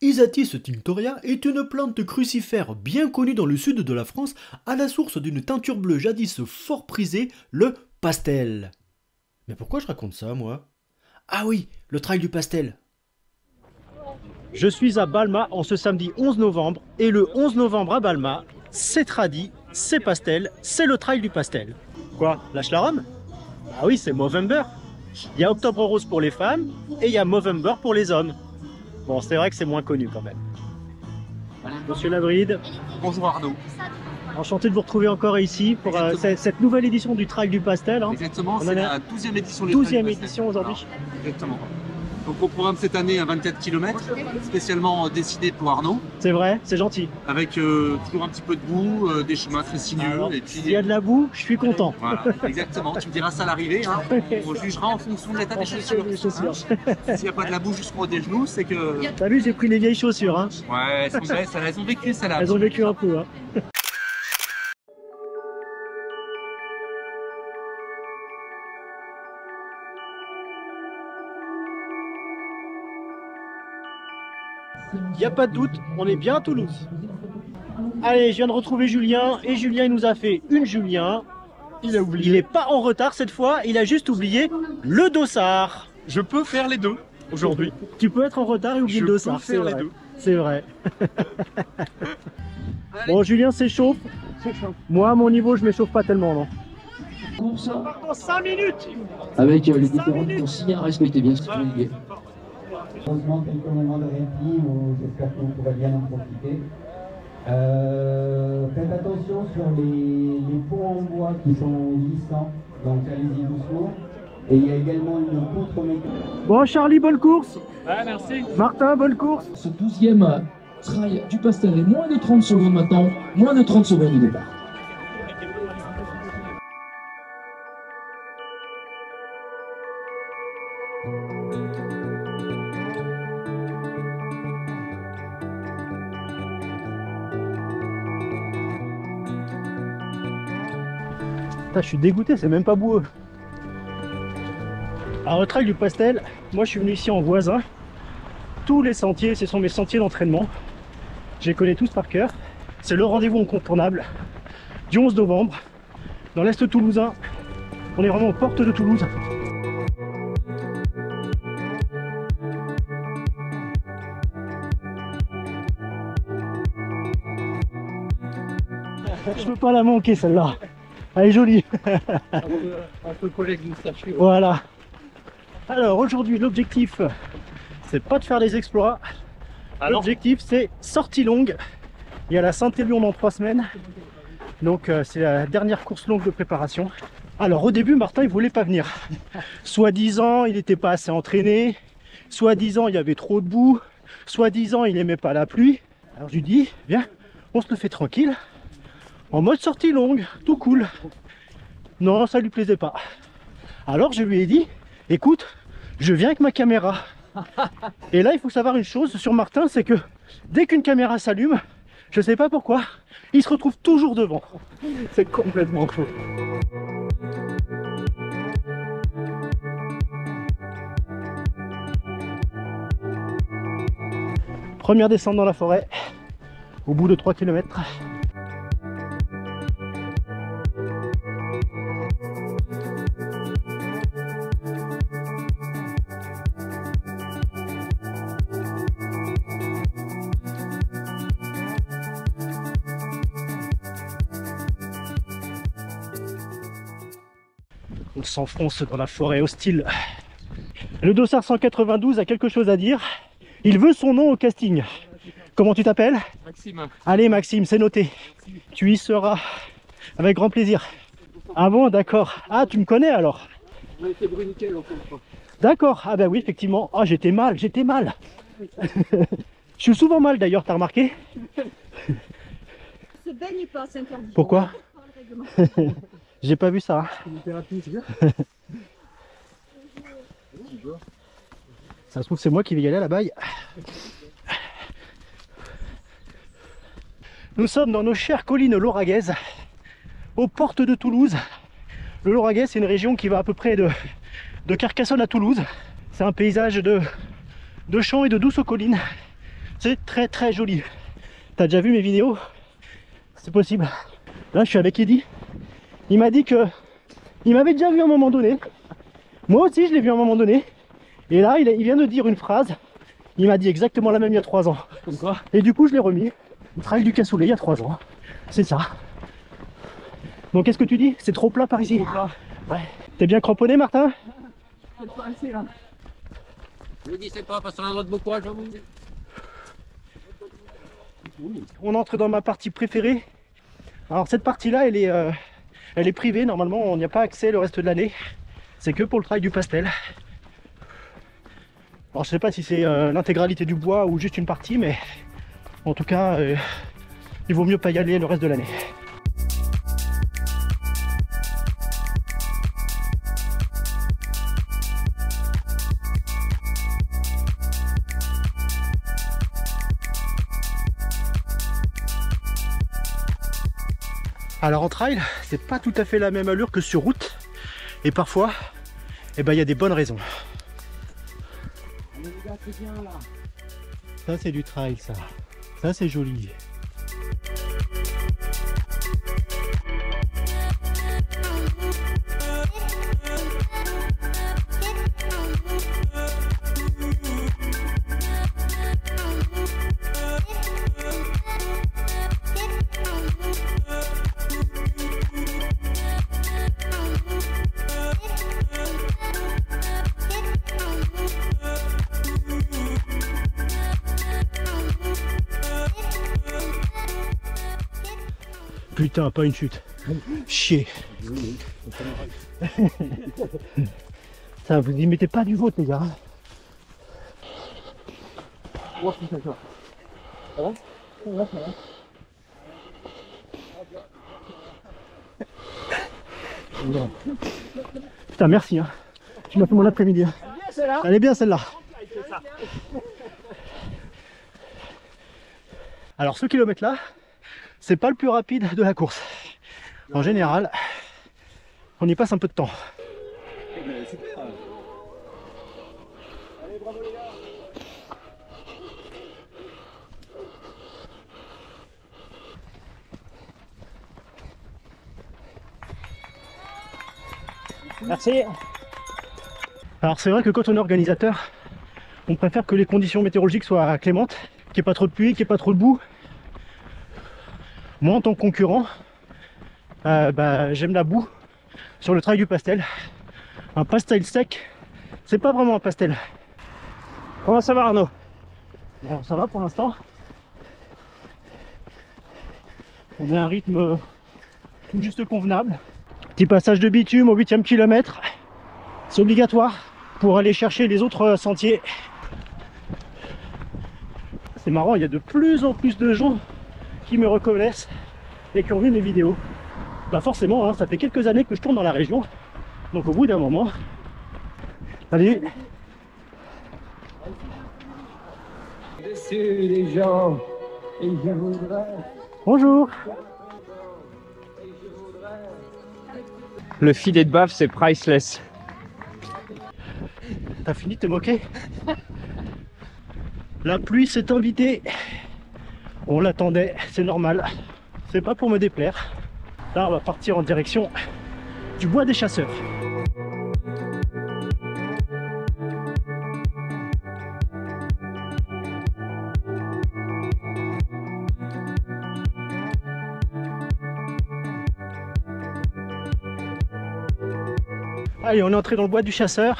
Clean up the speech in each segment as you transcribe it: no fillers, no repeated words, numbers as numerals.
Isatis tinctoria est une plante crucifère bien connue dans le sud de la France à la source d'une teinture bleue jadis fort prisée, le pastel. Mais pourquoi je raconte ça, moi? Ah oui, le trail du pastel. Je suis à Balma en ce samedi 11 novembre et le 11 novembre à Balma, c'est tradi, c'est pastel, c'est le trail du pastel. Quoi? Lâche la rame? Ah oui, c'est Movember. Il y a Octobre Rose pour les femmes et il y a Movember pour les hommes. Bon, c'est vrai que c'est moins connu quand même. Monsieur Labride. Bonjour Arnaud. Enchanté de vous retrouver encore ici pour cette nouvelle édition du Trail du Pastel. Hein. Exactement, c'est la 12e édition. 12e édition aujourd'hui. Exactement. Donc au programme cette année un 24 km, spécialement décidé pour Arnaud. C'est vrai, c'est gentil. Avec toujours un petit peu de boue, des chemins très sinueux. Alors, et puis... s'il y a de la boue, je suis content. Voilà, exactement. Tu me diras ça à l'arrivée. Hein. On jugera en fonction de l'état des chaussures. S'il n'y a pas de la boue jusqu'au des genoux, c'est que... T'as vu, j'ai pris les vieilles chaussures. Hein. Ouais, elles ont vécu celles-là. Elles ont vécu un peu. Hein. Il n'y a pas de doute, on est bien à Toulouse. Allez, je viens de retrouver Julien et Julien il nous a fait une Julien. Il a oublié. Il n'est pas en retard cette fois, il a juste oublié le dossard. Je peux faire les deux aujourd'hui. Tu peux être en retard et oublier le dossard. Je peux faire les deux. C'est vrai. Bon, Julien s'échauffe. Moi, à mon niveau, je m'échauffe pas tellement, non. Course Dans 5 minutes. avec les différentes consignes à respecter, bien sûr. Heureusement quelques moments de répit où j'espère que vous pourrez bien en profiter. Faites attention sur les pots en bois qui sont glissants, donc allez-y doucement. Et il y a également une poutre mécanique. Bon, Charlie, bonne course. Ouais, merci. Martin, bonne course. Ce 12e trail du pastel est moins de 30 secondes maintenant, moins de 30 secondes du départ. Putain, je suis dégoûté, c'est même pas boueux. Alors le trail du pastel, moi je suis venu ici en voisin. Tous les sentiers, ce sont mes sentiers d'entraînement. Je les connais tous par cœur. C'est le rendez-vous incontournable du 11 novembre dans l'Est toulousain. On est vraiment aux portes de Toulouse. Je peux pas la manquer celle-là. Elle est jolie. Un peu collègue moustachu. Voilà. Alors aujourd'hui l'objectif c'est pas de faire des exploits. L'objectif c'est sortie longue. Il y a la Saint-Élion dans 3 semaines. Donc c'est la dernière course longue de préparation. Alors au début Martin il voulait pas venir. Soi-disant il n'était pas assez entraîné. Soi-disant il y avait trop de boue. Soi-disant il aimait pas la pluie. Alors je lui dis viens on se le fait tranquille. En mode sortie longue, tout cool. Non, ça lui plaisait pas. Alors je lui ai dit, écoute, je viens avec ma caméra. Et là, il faut savoir une chose sur Martin, c'est que dès qu'une caméra s'allume, je sais pas pourquoi, il se retrouve toujours devant. C'est complètement faux. Première descente dans la forêt, au bout de 3 km. On s'enfonce dans la forêt hostile. Le dossard 192 a quelque chose à dire. Il veut son nom au casting. Comment tu t'appelles? Maxime. Allez Maxime, c'est noté. Tu y seras. Avec grand plaisir. Ah bon, d'accord. Ah, tu me connais alors? On a été bruniqué l'autre fois. D'accord. Ah ben oui, effectivement. Ah, j'étais mal, j'étais mal. Je suis souvent mal d'ailleurs, t'as remarqué? Se baigne pas, c'est interdit. Pourquoi? J'ai pas vu ça. Ça se trouve c'est moi qui vais y aller à la baille. Nous sommes dans nos chères collines lauragaises, aux portes de Toulouse. Le Lauragais, c'est une région qui va à peu près de Carcassonne à Toulouse. C'est un paysage de champs et de douces collines. C'est très très joli. T'as déjà vu mes vidéos? C'est possible. Là je suis avec Eddy. Il m'a dit que il m'avait déjà vu à un moment donné. Moi aussi je l'ai vu à un moment donné. Et là il vient de dire une phrase. Il m'a dit exactement la même il y a 3 ans. Comme quoi? Et du coup je l'ai remis. Le trail du cassoulet il y a 3 ans. C'est ça. Donc qu'est-ce que tu dis? C'est trop plat par ici. Ouais. T'es bien cramponné Martin? Pas assez là. Je vous dis c'est pas parce qu'on a droit de beau courage à vous. On entre dans ma partie préférée. Alors cette partie là elle est privée, normalement on n'y a pas accès le reste de l'année. C'est que pour le trail du pastel. Alors je sais pas si c'est l'intégralité du bois ou juste une partie, mais en tout cas il vaut mieux pas y aller le reste de l'année. Alors en trail, c'est pas tout à fait la même allure que sur route. Et parfois, eh ben, y a des bonnes raisons. Ça c'est du trail ça. Ça c'est joli. Putain, pas une chute. Chier. Ça, vous y mettez pas du vôtre, les gars. Putain, merci. Hein. Tu m'as fait mon après-midi. Elle est bien celle-là. Alors, ce kilomètre-là, c'est pas le plus rapide de la course. En général, on y passe un peu de temps. Merci. Alors c'est vrai que quand on est organisateur, on préfère que les conditions météorologiques soient clémentes, qu'il n'y ait pas trop de pluie, qu'il n'y ait pas trop de boue. Moi en tant que concurrent, j'aime la boue sur le trail du pastel. Un pastel sec, c'est pas vraiment un pastel. Comment ça va Arnaud? Alors ça va pour l'instant. On a un rythme tout juste convenable. Petit passage de bitume au 8e kilomètre. C'est obligatoire pour aller chercher les autres sentiers. C'est marrant, il y a de plus en plus de gens qui me reconnaissent et qui ont vu mes vidéos. Bah forcément, hein, ça fait quelques années que je tourne dans la région. Donc au bout d'un moment... Salut. Dessus les gens, et je voudrais... Bonjour. Le filet de bave c'est priceless. T'as fini de te moquer? La pluie s'est invitée. On l'attendait, c'est normal. C'est pas pour me déplaire. Là, on va partir en direction du bois des chasseurs. Allez, on est entré dans le bois du chasseur.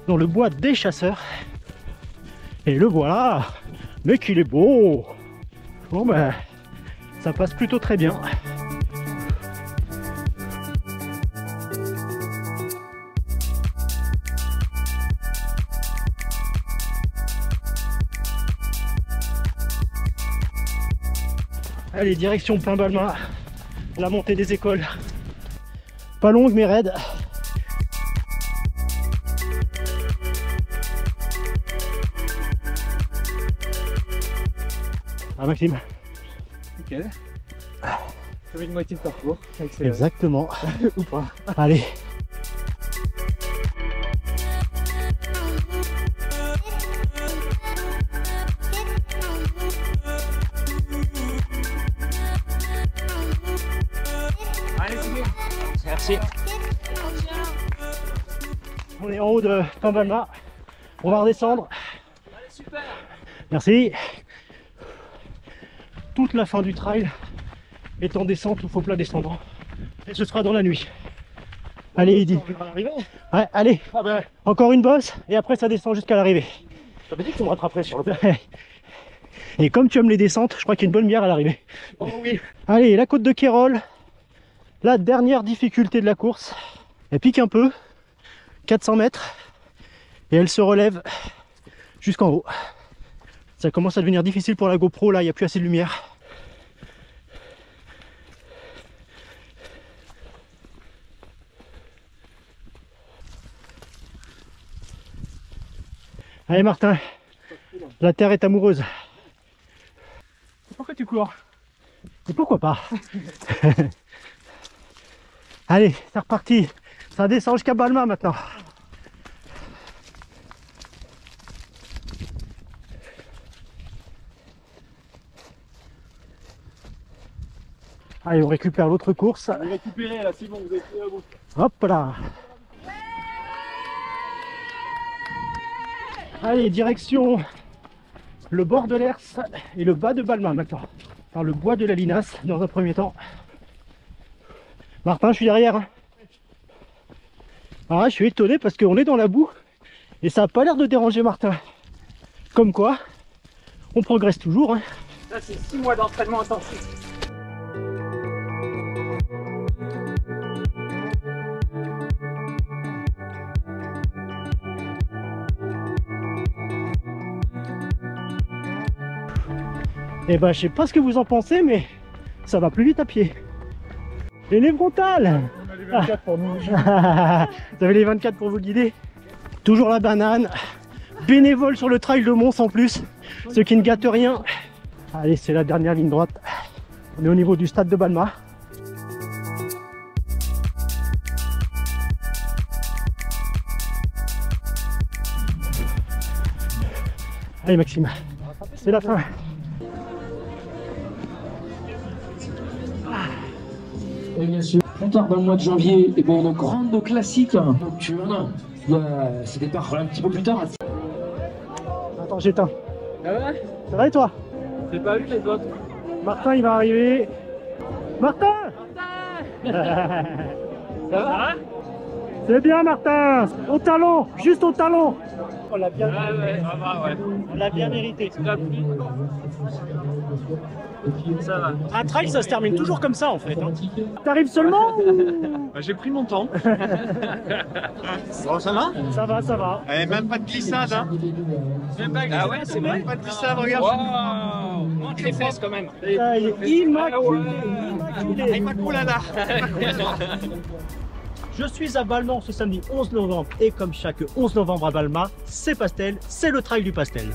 Dans le bois des chasseurs. Et le voilà. Mais qu'il est beau. Bon ben, ça passe plutôt très bien. Allez, direction Pain-Balma, la montée des écoles. Pas longue mais raide. Ah Maxime. Ok. J'avais une moitié de parcours. Exactement. Ou pas. Allez. Merci. On est en haut de Pambalma. On va redescendre. Super. Merci. Toute la fin du trail est en descente ou faux plat descendant. Et ce sera dans la nuit. Allez, Eddy. Ouais, allez. Ah ben, Encore une bosse et après ça descend jusqu'à l'arrivée. ça veut dire que tu me rattraperais sur le Et comme tu aimes les descentes, je crois qu'il y a une bonne bière à l'arrivée. Oh oui. Allez, la côte de Kérol. La dernière difficulté de la course. Elle pique un peu. 400 mètres. Et elle se relève jusqu'en haut. Ça commence à devenir difficile pour la GoPro, là il n'y a plus assez de lumière. Allez Martin, la terre est amoureuse. Pourquoi tu cours? Et pourquoi pas? Allez, c'est reparti. Ça descend jusqu'à Balma maintenant. Allez, on récupère l'autre course. Vous récupérez là, c'est bon, vous êtes à bout. Hop là. Allez, direction le bord de l'Hers et le bas de Balma maintenant. Enfin, le bois de la Linasse dans un premier temps. Martin, je suis derrière. Hein. Alors là, je suis étonné parce qu'on est dans la boue et ça n'a pas l'air de déranger Martin. Comme quoi, on progresse toujours. Hein. Là, c'est 6 mois d'entraînement intensif. Et ben, je sais pas ce que vous en pensez, mais ça va plus vite à pied. Et les frontales. On a les 24 pour nous. Vous avez les 24 pour vous guider. Toujours la banane. Bénévole sur le trail de Mons en plus. Ce qui ne gâte rien. Allez, c'est la dernière ligne droite. On est au niveau du stade de Balma. Allez Maxime, c'est la fin. Et bien sûr, plus tard dans le mois de janvier, et bien, une grande classique nocturne. C'est départ un petit peu plus tard. Attends, j'éteins. Ah ouais? Ça va et toi? J'ai pas vu les autres. Martin, il va arriver. Martin. Ça va? C'est bien Martin. Au talon, juste au talon. On l'a bien, Ah ouais, ça va, ouais. on l'a bien mérité. Tu l'as pris? Ça va. Un trail, ça se termine toujours comme ça en fait. Hein. T'arrives seulement ou... J'ai pris mon temps. Bon, ça va? Ça va, ça va. Et même pas de glissade, hein? Même pas ah ouais, c'est vrai? Pas de glissade, regarde. Waouh! Montre les fesses quand même. Ça, il est immaculé. Ah, Immaculada. Je suis à Balma ce samedi 11 novembre et comme chaque 11 novembre à Balma, c'est Pastel, c'est le trail du Pastel.